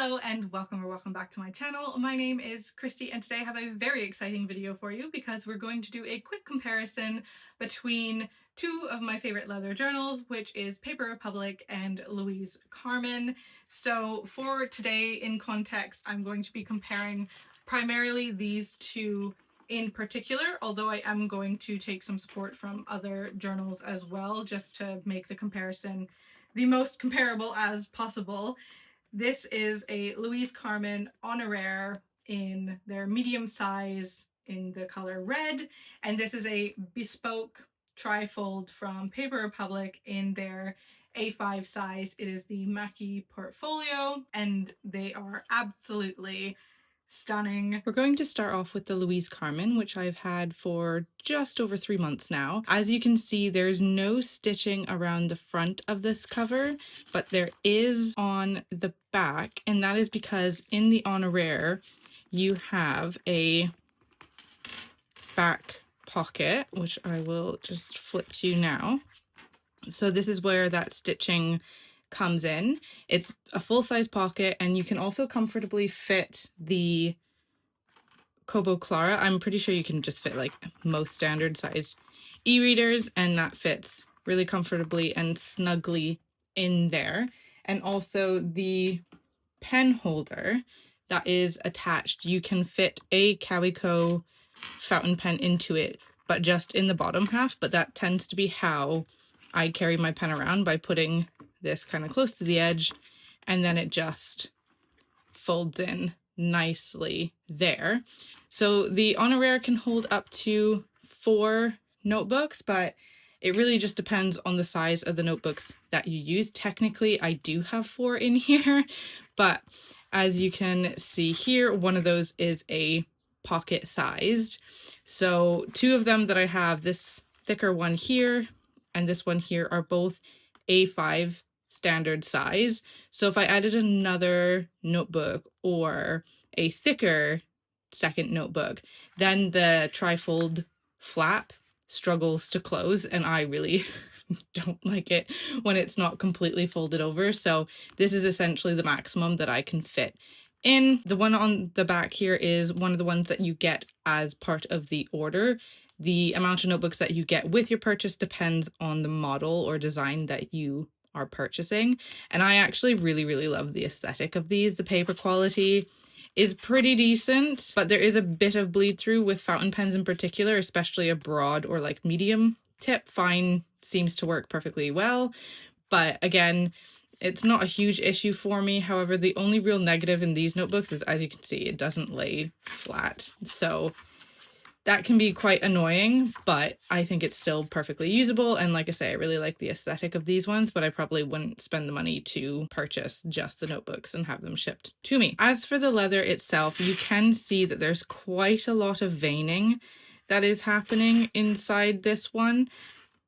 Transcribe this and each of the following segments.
Hello and welcome back to my channel. My name is Christy and today I have a very exciting video for you because we're going to do a quick comparison between two of my favorite leather journals, which is Paper Republic and Louise Carmen. So for today, in context, I'm going to be comparing primarily these two in particular, although I am going to take some support from other journals as well, just to make the comparison the most comparable as possible. This is a Louise Carmen Honoraire in their medium size in the color red, and this is a bespoke trifold from Paper Republic in their A5 size. It is the Mackie Portfolio, and they are absolutely stunning. We're going to start off with the Louise Carmen, which I've had for just over 3 months now. As you can see, there's no stitching around the front of this cover, but there is on the back, and that is because in the Honoraire, you have a back pocket, which I will just flip to you now. So this is where that stitching comes in. It's a full-size pocket, and you can also comfortably fit the Kobo Clara. I'm pretty sure you can just fit like most standard size e-readers, and that fits really comfortably and snugly in there. And also the pen holder that is attached, you can fit a Kaweco fountain pen into it, but just in the bottom half. But that tends to be how I carry my pen around, by putting this kind of close to the edge, and then it just folds in nicely there. So the Honoraire can hold up to 4 notebooks, but it really just depends on the size of the notebooks that you use. Technically, I do have 4 in here, but as you can see here, one of those is a pocket sized. So 2 of them that I have, this thicker one here and this one here, are both A5 standard size. So if I added another notebook or a thicker second notebook, then the trifold flap struggles to close, and I really don't like it when it's not completely folded over. So this is essentially the maximum that I can fit in. The one on the back here is one of the ones that you get as part of the order. The amount of notebooks that you get with your purchase depends on the model or design that you are purchasing, and I actually really love the aesthetic of these. The paper quality is pretty decent, but there is a bit of bleed through with fountain pens in particular, especially a broad or like medium tip. Fine seems to work perfectly well, but again, it's not a huge issue for me. However, the only real negative in these notebooks is, as you can see, it doesn't lay flat, so that can be quite annoying, but I think it's still perfectly usable. And like I say, I really like the aesthetic of these ones, but I probably wouldn't spend the money to purchase just the notebooks and have them shipped to me. As for the leather itself, you can see that there's quite a lot of veining that is happening inside this one.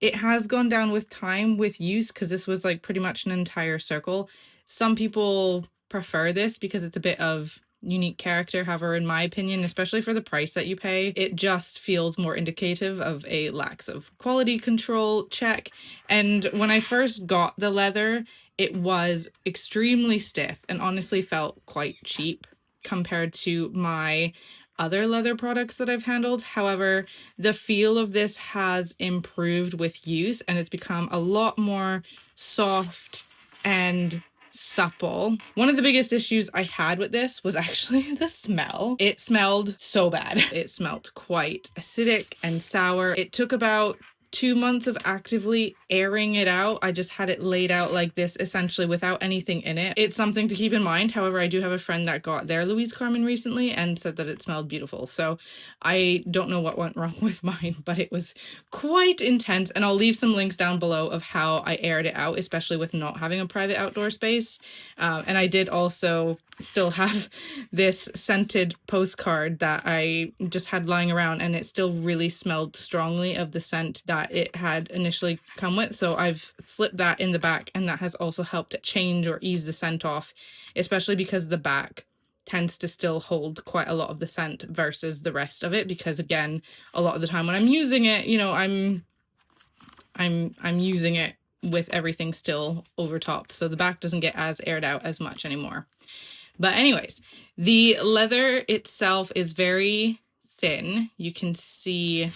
It has gone down with time with use, because this was like pretty much an entire circle. Some people prefer this because it's a bit of unique character. However, in my opinion, especially for the price that you pay, it just feels more indicative of a lack of quality control check. And when I first got the leather, it was extremely stiff and honestly felt quite cheap compared to my other leather products that I've handled. However, the feel of this has improved with use, and it's become a lot more soft and supple. One of the biggest issues I had with this was actually the smell. It smelled so bad. It smelled quite acidic and sour. It took about 2 months of actively airing it out. I just had it laid out like this, essentially without anything in it. It's something to keep in mind. However, I do have a friend that got their Louise Carmen recently and said that it smelled beautiful. So I don't know what went wrong with mine, but it was quite intense. And I'll leave some links down below of how I aired it out, especially with not having a private outdoor space. And I did also still have this scented postcard that I just had lying around, and it still really smelled strongly of the scent that it had initially come with. So I've slipped that in the back, and that has also helped change or ease the scent off, especially because the back tends to still hold quite a lot of the scent versus the rest of it, because again, a lot of the time when I'm using it, you know, I'm using it with everything still over top, so the back doesn't get as aired out as much anymore. But anyways, the leather itself is very thin. You can see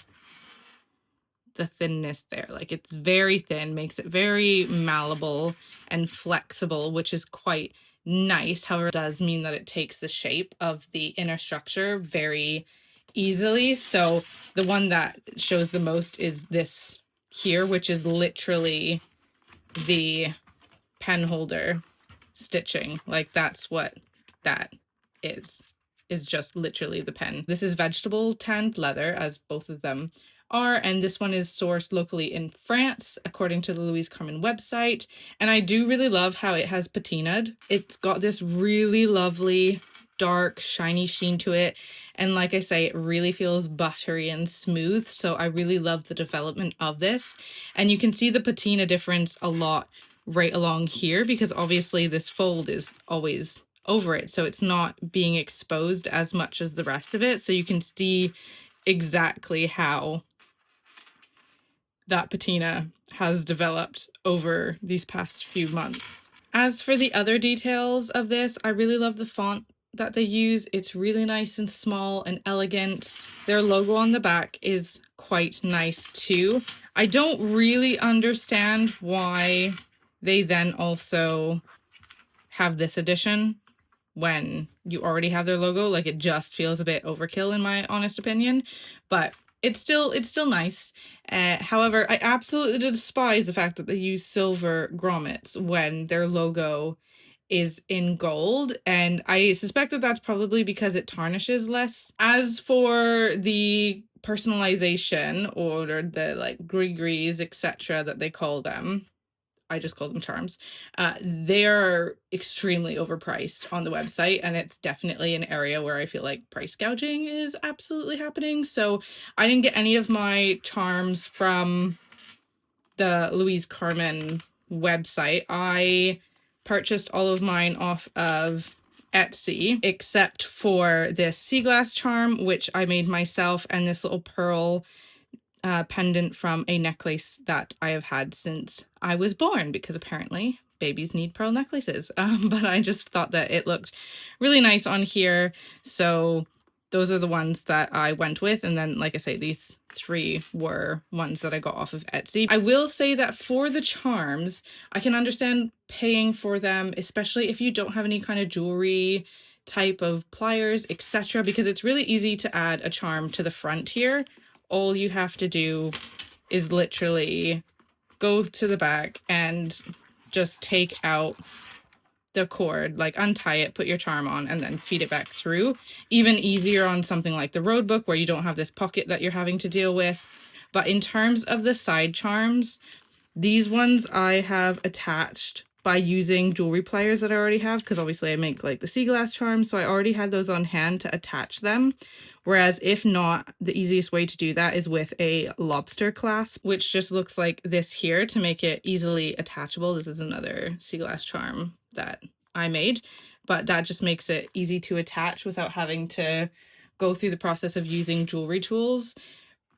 the thinness there. Like, it's very thin, makes it very malleable and flexible, which is quite nice. However, it does mean that it takes the shape of the inner structure very easily. So the one that shows the most is this here, which is literally the pen holder stitching. Like, that's what that is just literally the pen. This is vegetable tanned leather, as both of them are, and this one is sourced locally in France according to the Louise Carmen website. And I do really love how it has patinaed. It's got this really lovely dark shiny sheen to it, and like I say, it really feels buttery and smooth. So I really love the development of this, and you can see the patina difference a lot right along here, because obviously this fold is always over it, so it's not being exposed as much as the rest of it. So you can see exactly how that patina has developed over these past few months. As for the other details of this, I really love the font that they use. It's really nice and small and elegant. Their logo on the back is quite nice too. I don't really understand why they then also have this edition when you already have their logo. Like, it just feels a bit overkill in my honest opinion, but it's still nice. However, I absolutely despise the fact that they use silver grommets when their logo is in gold, and I suspect that that's probably because it tarnishes less. As for the personalization, or the like gris-gris, etc., that they call them, I just call them charms. They're extremely overpriced on the website, and it's definitely an area where I feel like price gouging is absolutely happening. So I didn't get any of my charms from the Louise Carmen website. I purchased all of mine off of Etsy, except for this sea glass charm, which I made myself, and this little pearl pendant from a necklace that I have had since I was born, because apparently babies need pearl necklaces. But I just thought that it looked really nice on here, so those are the ones that I went with. And then, like I say, these 3 were ones that I got off of Etsy. I will say that for the charms, I can understand paying for them, especially if you don't have any kind of jewelry type of pliers, etc., because it's really easy to add a charm to the front here. All you have to do is literally go to the back and just take out the cord, like untie it, put your charm on, and then feed it back through. Even easier on something like the road book, where you don't have this pocket that you're having to deal with. But in terms of the side charms, these ones I have attached by using jewelry pliers that I already have, because obviously I make like the sea glass charms, so I already had those on hand to attach them. Whereas if not, the easiest way to do that is with a lobster clasp, which just looks like this here to make it easily attachable. This is another sea glass charm that I made, but that just makes it easy to attach without having to go through the process of using jewelry tools.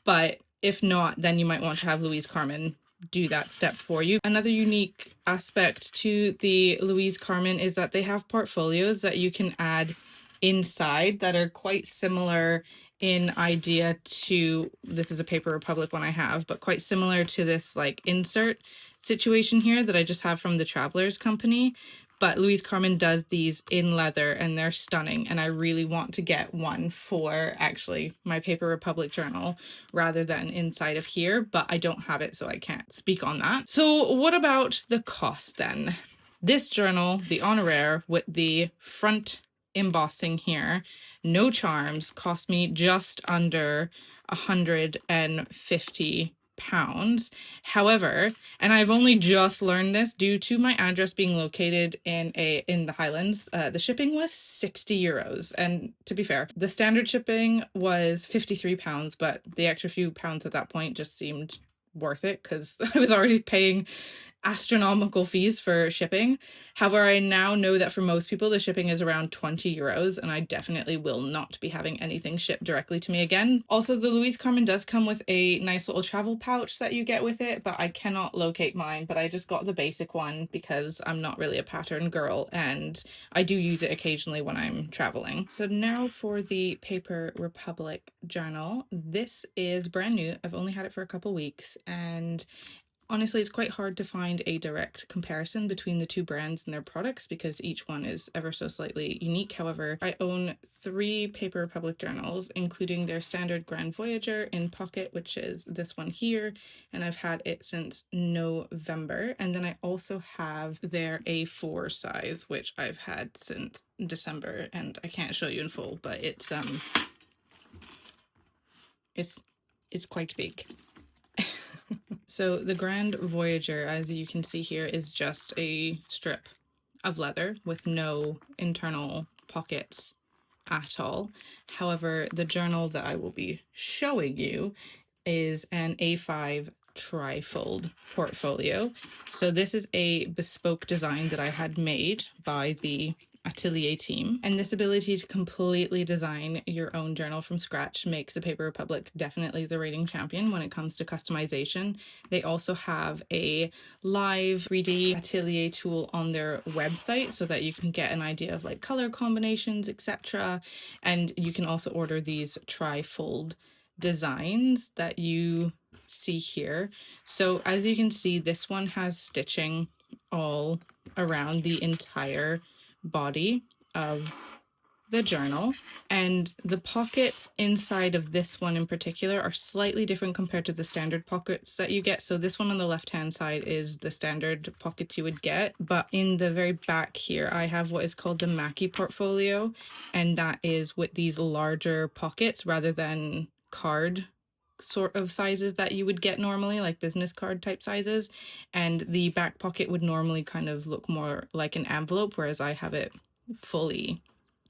But if not, then you might want to have Louise Carmen do that step for you. Another unique aspect to the Louise Carmen is that they have portfolios that you can add inside that are quite similar in idea to, this is a Paper Republic one I have, but quite similar to this like insert situation here that I just have from the Travelers Company. But Louise Carmen does these in leather, and they're stunning, and I really want to get one for actually my Paper Republic journal rather than inside of here, but I don't have it, so I can't speak on that. So what about the cost then? This journal, the Honoraire, with the front embossing here, no charms, cost me just under £150. However, and I've only just learned this due to my address being located in the Highlands, the shipping was €60. And to be fair, the standard shipping was £53, but the extra few pounds at that point just seemed worth it, because I was already paying astronomical fees for shipping. However, I now know that for most people, the shipping is around 20 euros, and I definitely will not be having anything shipped directly to me again. Also, the Louise Carmen does come with a nice little travel pouch that you get with it, but I cannot locate mine, but I just got the basic one because I'm not really a pattern girl, and I do use it occasionally when I'm traveling. So now for the Paper Republic journal. This is brand new. I've only had it for a couple weeks, and honestly, it's quite hard to find a direct comparison between the two brands and their products because each one is ever so slightly unique. However, I own 3 Paper Republic journals, including their standard Grand Voyager in pocket, which is this one here, and I've had it since November. And then I also have their A4 size, which I've had since December, and I can't show you in full, but it's quite big. So the Grand Voyager, as you can see here, is just a strip of leather with no internal pockets at all. However, the journal that I will be showing you is an A5 trifold portfolio. So this is a bespoke design that I had made by the Atelier team, and this ability to completely design your own journal from scratch makes the Paper Republic definitely the reigning champion when it comes to customization. They also have a live 3D Atelier tool on their website so that you can get an idea of like color combinations, etc. And you can also order these trifold designs that you see here. So as you can see, this one has stitching all around the entire body of the journal, and the pockets inside of this one in particular are slightly different compared to the standard pockets that you get. So this one on the left hand side is the standard pockets you would get, but in the very back here I have what is called the Mackie portfolio, and that is with these larger pockets rather than card sort of sizes that you would get normally, like business card type sizes, and the back pocket would normally kind of look more like an envelope, whereas I have it fully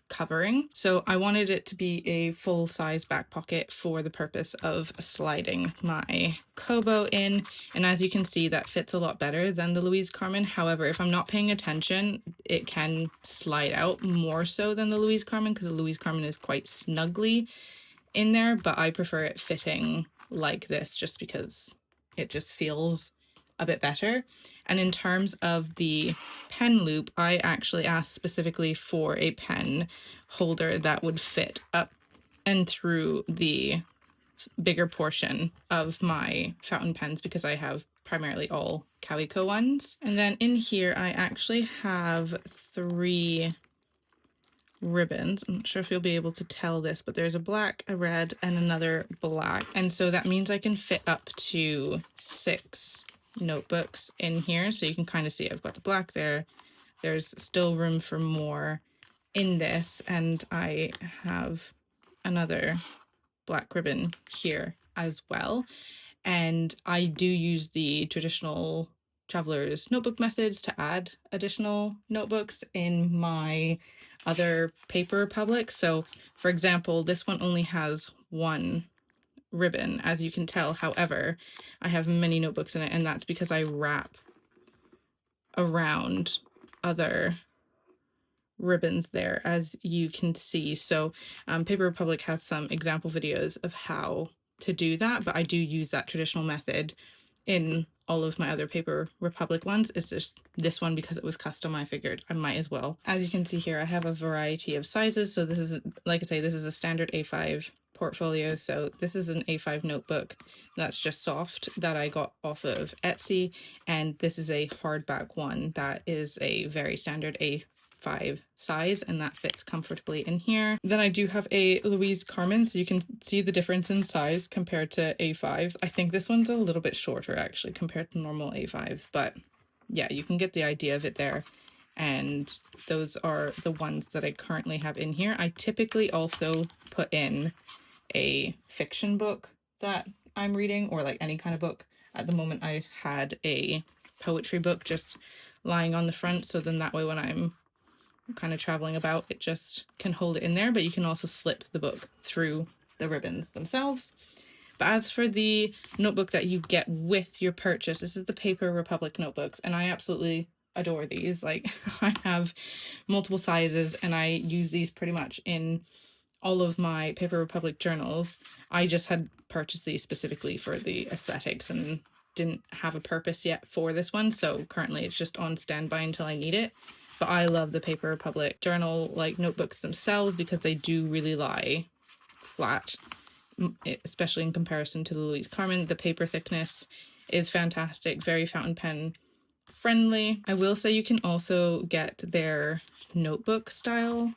covering. So I wanted it to be a full size back pocket for the purpose of sliding my Kobo in, and as you can see, that fits a lot better than the Louise Carmen. However, if I'm not paying attention, it can slide out more so than the Louise Carmen because the Louise Carmen is quite snugly in there, but I prefer it fitting like this just because it just feels a bit better. And in terms of the pen loop, I actually asked specifically for a pen holder that would fit up and through the bigger portion of my fountain pens because I have primarily all Kaweco ones. And then in here I actually have 3 ribbons. I'm not sure if you'll be able to tell this, but there's a black, a red, and another black. And so that means I can fit up to 6 notebooks in here. So you can kind of see I've got the black there. There's still room for more in this, and I have another black ribbon here as well. And I do use the traditional traveler's notebook methods to add additional notebooks in my other Paper Republic. So for example, this one only has 1 ribbon, as you can tell. However, I have many notebooks in it, and that's because I wrap around other ribbons there, as you can see. So Paper Republic has some example videos of how to do that, but I do use that traditional method in all of my other Paper Republic ones. It's just this one, because it was custom, I figured I might as well. As you can see here, I have a variety of sizes. So this is, like I say, this is a standard A5 portfolio. So this is an A5 notebook that's just soft that I got off of Etsy, and this is a hardback one that is a very standard A5 size, and that fits comfortably in here. Then I do have a Louise Carmen, so you can see the difference in size compared to A5s. I think this one's a little bit shorter actually compared to normal A5s, but yeah, you can get the idea of it there. And those are the ones that I currently have in here. I typically also put in a fiction book that I'm reading, or like any kind of book. At the moment I had a poetry book just lying on the front, so then that way when I'm kind of traveling about, it just can hold it in there. But you can also slip the book through the ribbons themselves. But as for the notebook that you get with your purchase, this is the Paper Republic notebooks, and I absolutely adore these. Like, I have multiple sizes and I use these pretty much in all of my Paper Republic journals. I just had purchased these specifically for the aesthetics and didn't have a purpose yet for this one, so currently it's just on standby until I need it. But I love the Paper Republic journal like notebooks themselves because they do really lie flat, especially in comparison to the Louise Carmen. The paper thickness is fantastic, very fountain pen friendly. I will say you can also get their notebook style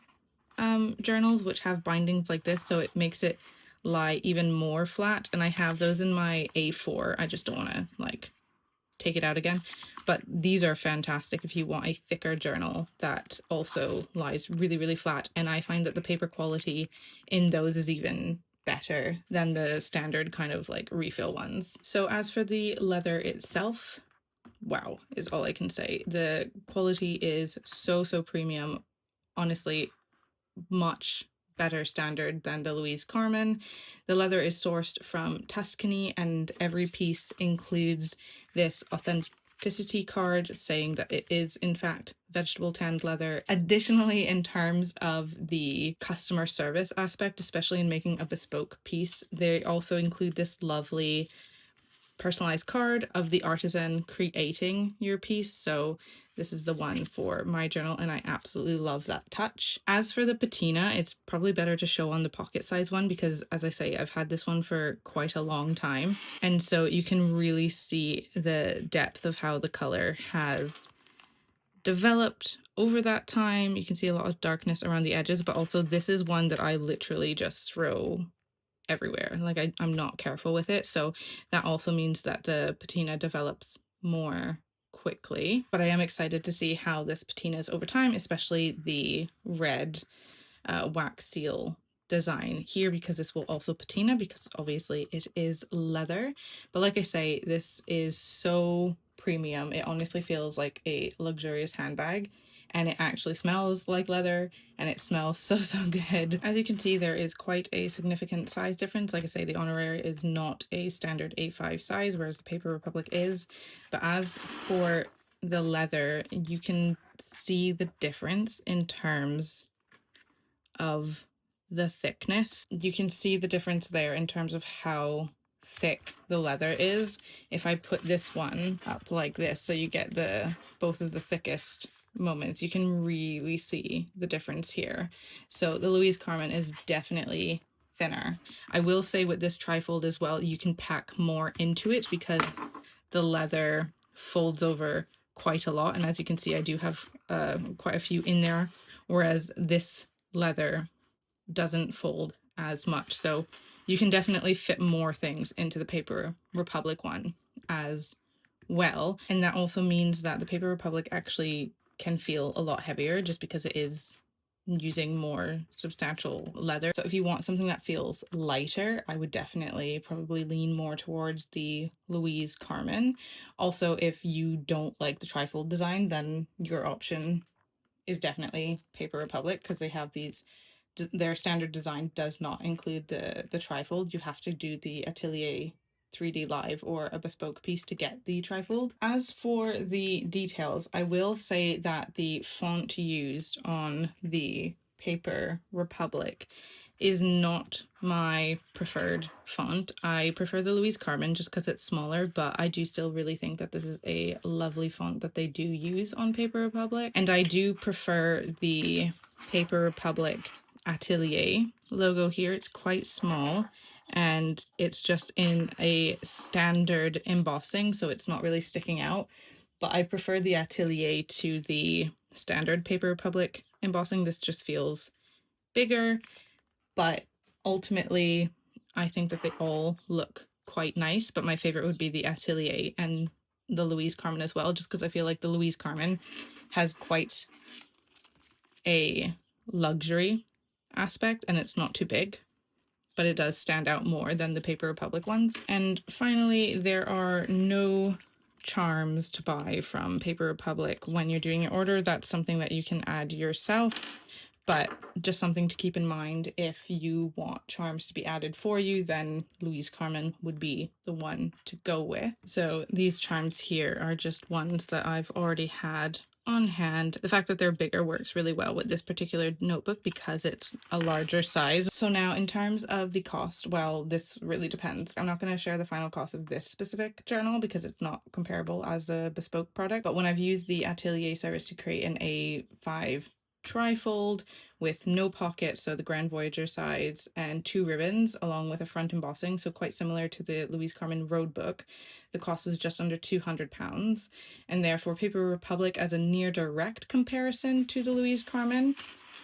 journals, which have bindings like this, so it makes it lie even more flat. And I have those in my A4. I just don't want to like take it out again. But these are fantastic if you want a thicker journal that also lies really, really flat. And I find that the paper quality in those is even better than the standard kind of like refill ones. So as for the leather itself, wow is all I can say. The quality is so premium. Honestly, much better standard than the Louise Carmen. The leather is sourced from Tuscany, and every piece includes this authenticity card saying that it is in fact vegetable tanned leather. Additionally, in terms of the customer service aspect, especially in making a bespoke piece, they also include this lovely personalized card of the artisan creating your piece. So this is the one for my journal, and I absolutely love that touch. As for the patina, it's probably better to show on the pocket size one because, as I say, I've had this one for quite a long time. And so you can really see the depth of how the color has developed over that time. You can see a lot of darkness around the edges, but also this is one that I literally just throw everywhere. Like I'm not careful with it. So that also means that the patina develops more quickly. But I am excited to see how this patina is over time, especially the red wax seal design here, because this will also patina because obviously it is leather. But like I say, this is so premium. It honestly feels like a luxurious handbag, and it actually smells like leather, and it smells so good. As you can see, there is quite a significant size difference. Like I say, the honorary is not a standard A5 size, whereas the Paper Republic is. But as for the leather, you can see the difference in terms of the thickness. You can see the difference there in terms of how thick the leather is. If I put this one up like this, so you get both of the thickest moments, you can really see the difference here. So the Louise Carmen is definitely thinner. I will say with this trifold as well, you can pack more into it because the leather folds over quite a lot, and as you can see, I do have quite a few in there, whereas this leather doesn't fold as much. So you can definitely fit more things into the Paper Republic one as well. And that also means that the Paper Republic actually can feel a lot heavier just because it is using more substantial leather. So if you want something that feels lighter, I would definitely probably lean more towards the Louise Carmen. Also, if you don't like the trifold design, then your option is definitely Paper Republic because they have these, their standard design does not include the trifold. You have to do the Atelier 3D Live or a bespoke piece to get the trifold. As for the details, I will say that the font used on the Paper Republic is not my preferred font. I prefer the Louise Carmen just because it's smaller, but I do still really think that this is a lovely font that they do use on Paper Republic. And I do prefer the Paper Republic Atelier logo here. It's quite small and it's just in a standard embossing, so it's not really sticking out. But I prefer the Atelier to the standard Paper Republic embossing. This just feels bigger, but ultimately I think that they all look quite nice, but my favorite would be the Atelier and the Louise Carmen as well, just because I feel like the Louise Carmen has quite a luxury aspect and it's not too big, but it does stand out more than the Paper Republic ones. And finally, there are no charms to buy from Paper Republic when you're doing your order. That's something that you can add yourself. But just something to keep in mind, if you want charms to be added for you, then Louise Carmen would be the one to go with. So these charms here are just ones that I've already had on hand. The fact that they're bigger works really well with this particular notebook because it's a larger size. So now in terms of the cost, well, this really depends. I'm not going to share the final cost of this specific journal because it's not comparable as a bespoke product. But when I've used the Atelier service to create an A5 trifold with no pocket, so the Grand Voyager size, and 2 ribbons along with a front embossing, so quite similar to the Louise Carmen Road book, the cost was just under £200. And therefore Paper Republic, as a near direct comparison to the Louise Carmen,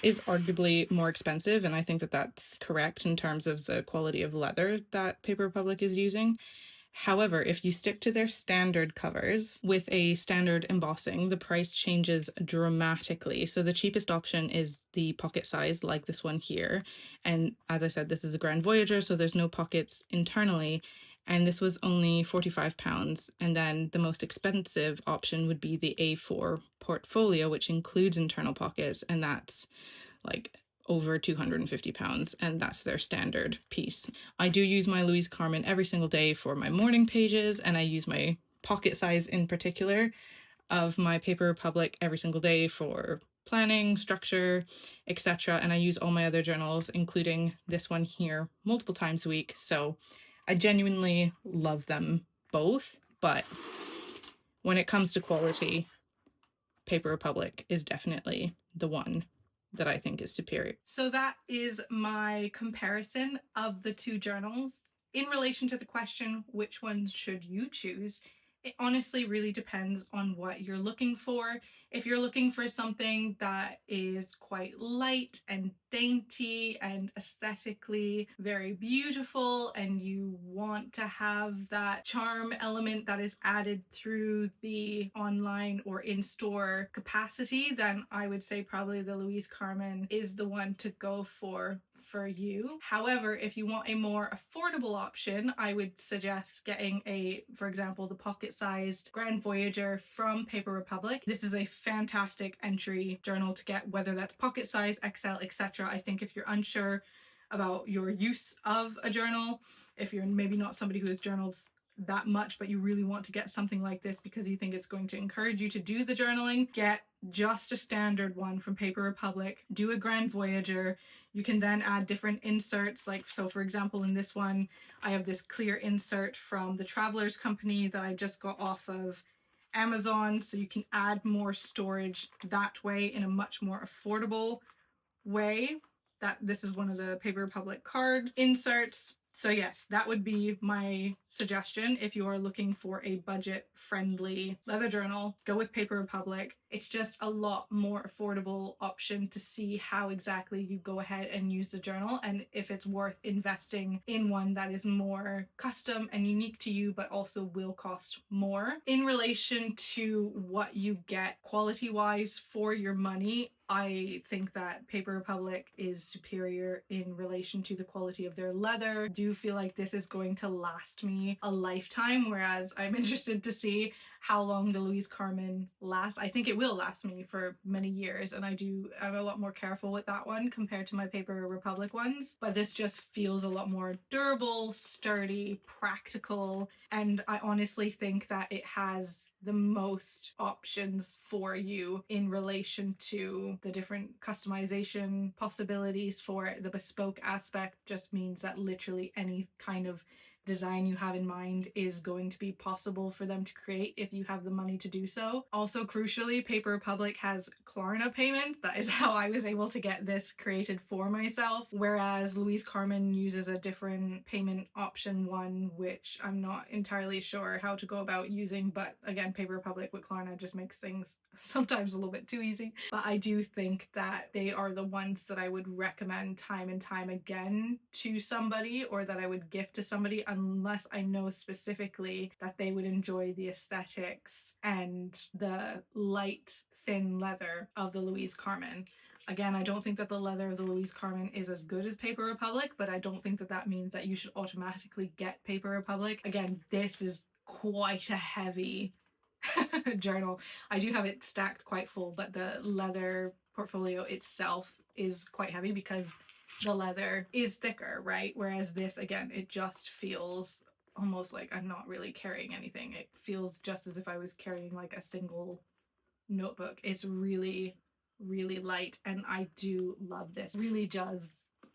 is arguably more expensive, and I think that that's correct in terms of the quality of leather that Paper Republic is using. However, if you stick to their standard covers with a standard embossing, the price changes dramatically. So the cheapest option is the pocket size, like this one here. And as I said, this is a Grand Voyager, so there's no pockets internally. And this was only £45. And then the most expensive option would be the A4 portfolio, which includes internal pockets, and that's like over £250, and that's their standard piece. I do use my Louise Carmen every single day for my morning pages, and I use my pocket size in particular of my Paper Republic every single day for planning, structure, etc. And I use all my other journals, including this one here, multiple times a week. So I genuinely love them both, but when it comes to quality, Paper Republic is definitely the one that I think is superior. So that is my comparison of the two journals. In relation to the question, which ones should you choose? It honestly really depends on what you're looking for. If you're looking for something that is quite light and dainty and aesthetically very beautiful, and you want to have that charm element that is added through the online or in-store capacity, then I would say probably the Louise Carmen is the one to go for you. However, if you want a more affordable option, I would suggest getting for example, the pocket-sized Grand Voyager from Paper Republic. This is a fantastic entry journal to get, whether that's pocket size, XL, etc. I think if you're unsure about your use of a journal, if you're maybe not somebody who has journaled that much, but you really want to get something like this because you think it's going to encourage you to do the journaling, get just a standard one from Paper Republic, do a Grand Voyager. You can then add different inserts, like, so for example, in this one, I have this clear insert from the Travelers Company that I just got off of Amazon, so you can add more storage that way in a much more affordable way. This is one of the Paper Republic card inserts. So yes, that would be my suggestion. If you are looking for a budget-friendly leather journal, go with Paper Republic. It's just a lot more affordable option to see how exactly you go ahead and use the journal, and if it's worth investing in one that is more custom and unique to you, but also will cost more. In relation to what you get quality-wise for your money, I think that Paper Republic is superior in relation to the quality of their leather. I do feel like this is going to last me a lifetime, whereas I'm interested to see how long the Louise Carmen lasts. I think it will last me for many years, and I'm a lot more careful with that one compared to my Paper Republic ones. But this just feels a lot more durable, sturdy, practical, and I honestly think that it has the most options for you in relation to the different customization possibilities for it. The bespoke aspect just means that literally any kind of design you have in mind is going to be possible for them to create if you have the money to do so. Also, crucially, Paper Republic has Klarna payment. That is how I was able to get this created for myself, whereas Louise Carmen uses a different payment option one, which I'm not entirely sure how to go about using, but again, Paper Republic with Klarna just makes things sometimes a little bit too easy. But I do think that they are the ones that I would recommend time and time again to somebody, or that I would gift to somebody, unless I know specifically that they would enjoy the aesthetics and the light, thin leather of the Louise Carmen. Again, I don't think that the leather of the Louise Carmen is as good as Paper Republic, but I don't think that that means that you should automatically get Paper Republic. Again, this is quite a heavy journal. I do have it stacked quite full, but the leather portfolio itself is quite heavy because the leather is thicker, right? Whereas this, again, it just feels almost like I'm not really carrying anything. It feels just as if I was carrying like a single notebook. It's really, really light, and I do love this. Really does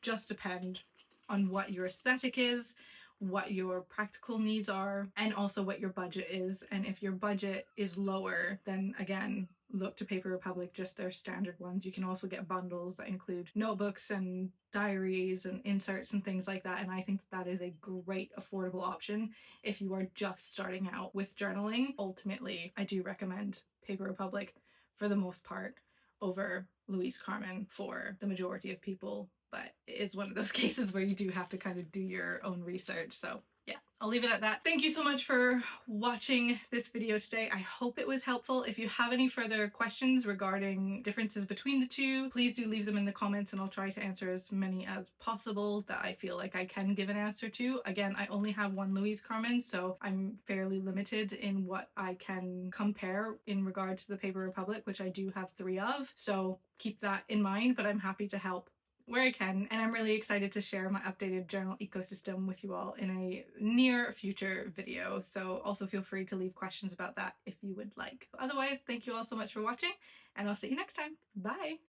just depend on what your aesthetic is, what your practical needs are, and also what your budget is. And if your budget is lower, then again, look to Paper Republic, just their standard ones. You can also get bundles that include notebooks and diaries and inserts and things like that, and I think that is a great affordable option if you are just starting out with journaling. Ultimately, I do recommend Paper Republic for the most part over Louise Carmen for the majority of people, but it is one of those cases where you do have to kind of do your own research. So yeah, I'll leave it at that. Thank you so much for watching this video today. I hope it was helpful. If you have any further questions regarding differences between the two, please do leave them in the comments and I'll try to answer as many as possible that I feel like I can give an answer to. Again, I only have one Louise Carmen, so I'm fairly limited in what I can compare in regard to the Paper Republic, which I do have 3 of. So keep that in mind, but I'm happy to help where I can, and I'm really excited to share my updated journal ecosystem with you all in a near future video. So also feel free to leave questions about that if you would like. Otherwise, thank you all so much for watching, and I'll see you next time. Bye!